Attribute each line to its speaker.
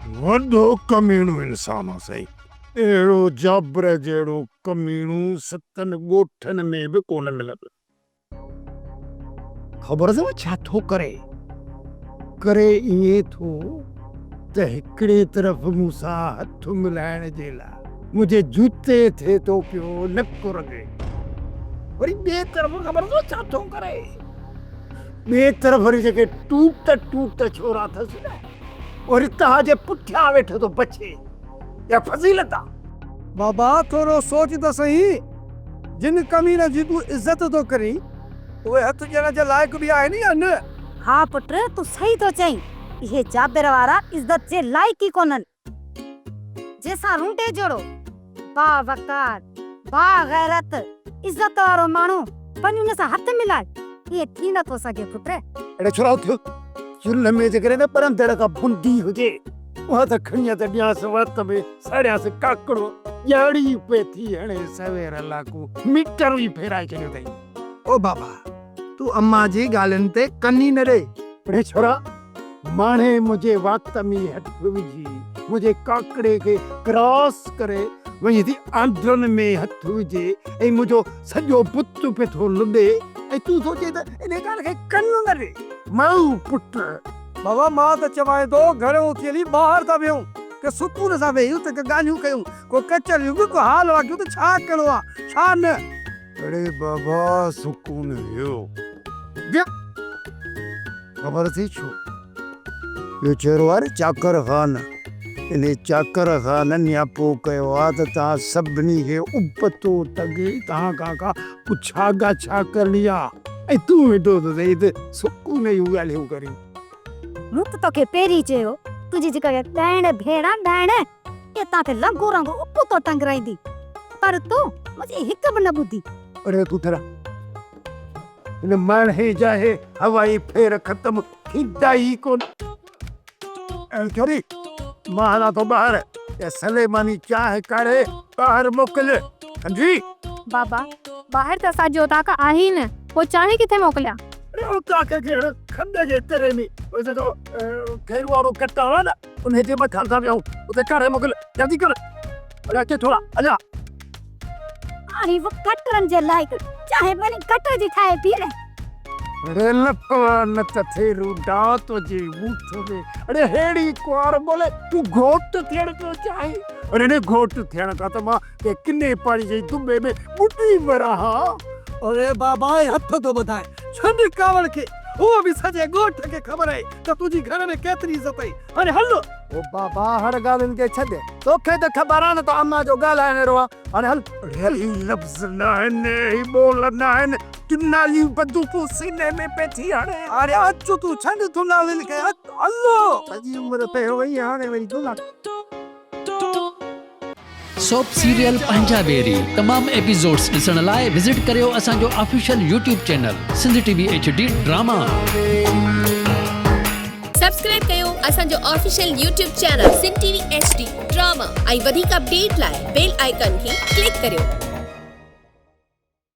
Speaker 1: वॾो कमीणो इंसान हो सही। अहिड़ो जाबर जहिड़ो कमीणो 7 ॻोठनि में बि कोन मिलंदो। ख़बर अथव छा थो करे? करे ईअं थो त हिकिड़े तरफ़ मूंसां हथ मिलाइण जे लाइ मुंहिंजे जूते थिए थो पियो नक रगे, वरी ॿिए तरफ़ ख़बर अथव छा थो करे? ॿिए तरफ़ वरी जेके टूट छोरा अथसि न, वरी तव्हांजे पुठियां वेठो थो बचे। या फज़ीलत आहे?
Speaker 2: बाबा थोरो सोच त सही, जिन कमीने जी तूं इज़त तो करी उहे हथ ॾियण जे लाइक़ बि आहिनि या न?
Speaker 3: हाँ पुट, तू सही तो चई। इहे जाबिर वारा इज़त जे लाइक़ ई कोन्हनि। जैसा रूंडे जोड़ो बा वकार, बा गैरत, इज़त वारो माण्हू वञी हुन सां हथ मिलाए, ये थी नथो सघे पुट।
Speaker 1: अड़े छोरा उथ, चुल्ह में जेकॾहिं न परंदड़ का बुंदी हुजे उहा त खणी त ॾियांसि वत में सड़ियांसि काकड़ो, ॼाड़ी पे थी हणे सवेर लाकू मीटर ई फेराए छॾियो अथई।
Speaker 2: ओ बाबा, तू अम्मा जी ॻाल्हियुनि ते कनी न ॾे।
Speaker 1: अड़े छोरा, माणे मुंहिंजे वात में हथ विझी मुंहिंजे काकड़े खे क्रॉस करे वञी थी आंद्रनि में हथ विझे ऐं मुंहिंजो सॼो बुत पे थो लुॾे, ऐं तूं सोचे त इन ॻाल्हि खे कन न ॾे। माऊ पुट,
Speaker 2: बाबा मां त चवां थो घरों उथी हली ॿाहिरि था वियूं, के सुकून सां वेहियूं त ॻाल्हियूं कयूं, को कचरियूं को हाल वाकियूं त छा कहिड़ो आहे छा न।
Speaker 1: अरे बाबा सुकून हुयो, ख़बर थी छो? इहो चहिरो आहे चाकर ख़ान, इन चाकर ख़ान नियापो कयो आहे त तव्हां सभिनी खे उपतो तगे तव्हां खां पुछा ॻाछा करणी आहे, ऐं तूं वेठो त सही त सुकून जूं ॻाल्हियूं करी।
Speaker 3: मूं त तोखे पहिरीं चयो, तुंहिंजी जेका ॾाइण भेड़ा ॾाइण हितां ते लंगो रंगो उपतो टंगराईंदी, पर तूं मुंहिंजी हिकु बि न ॿुधी।
Speaker 1: अरे तूं थरा इन माणे जाहे हवाई फेर ख़त्म थींदा ई कोन। छोरी मां हलां थो ॿाहिरि, या सलेमानी चांहि काढ़े ॿाहिरि मोकिल। जी
Speaker 4: बाबा, ॿाहिरि त असांजो उताक आहे ई न, पोइ चांहि किथे मोकिलियां?
Speaker 1: अरे उताक खे खंड जे तरे में उते तो घेर वारो कटा आहे न, उन जे मथां था वियूं, उते काढ़े मोकिल जल्दी कर। अरे अचे थोरा अञा।
Speaker 3: अरे वो कटरनि जे लाइक़ चाहे भली कटर जी ठाहे पी ले।
Speaker 1: अरे न त थे रूडा तुझे बूथ में। अरे हेड़ी कुआर बोले तू घोट थियण पियो चाहे? अरे ने घोट थियण का त मां के किने पाणी जी दुबे में बुटी मरा हा।
Speaker 2: अरे बाबा हथ तो ॿधाए छॾ कावड़ खे, उहो बि सॼे ॻोठ खे ख़बर आहे त तुंहिंजी घर में केतिरी इज़त आहे। हाणे हल।
Speaker 1: ओ बाबा हर ॻाल्हियुनि खे छॾ, तोखे त ख़बर आहे न त अम्मा जो ॻाल्हाइण अहिड़ो आहे। हाणे हल। अरे ही लफ़्ज़ न आहिनि, ही ॿोल न आहिनि, किनालियूं बंदूकूं सीने में पेठी हाणे।
Speaker 2: अरे अचु तूं छॾ तूं नालियुनि खे, हलो
Speaker 1: सॼी उमिरि पियो वई हाणे वरी दुला।
Speaker 5: सोप सीरियल पंजाबेरी तमाम एपिसोड्स ॾिसण लाइ विज़िट करियो असांजो official YouTube channel Sindh TV HD drama.
Speaker 6: Subscribe कयो असांजो official YouTube channel Sindh TV HD drama ऐं वधीक अपडेट लाइ बेल आइकन खे क्लिक करियो।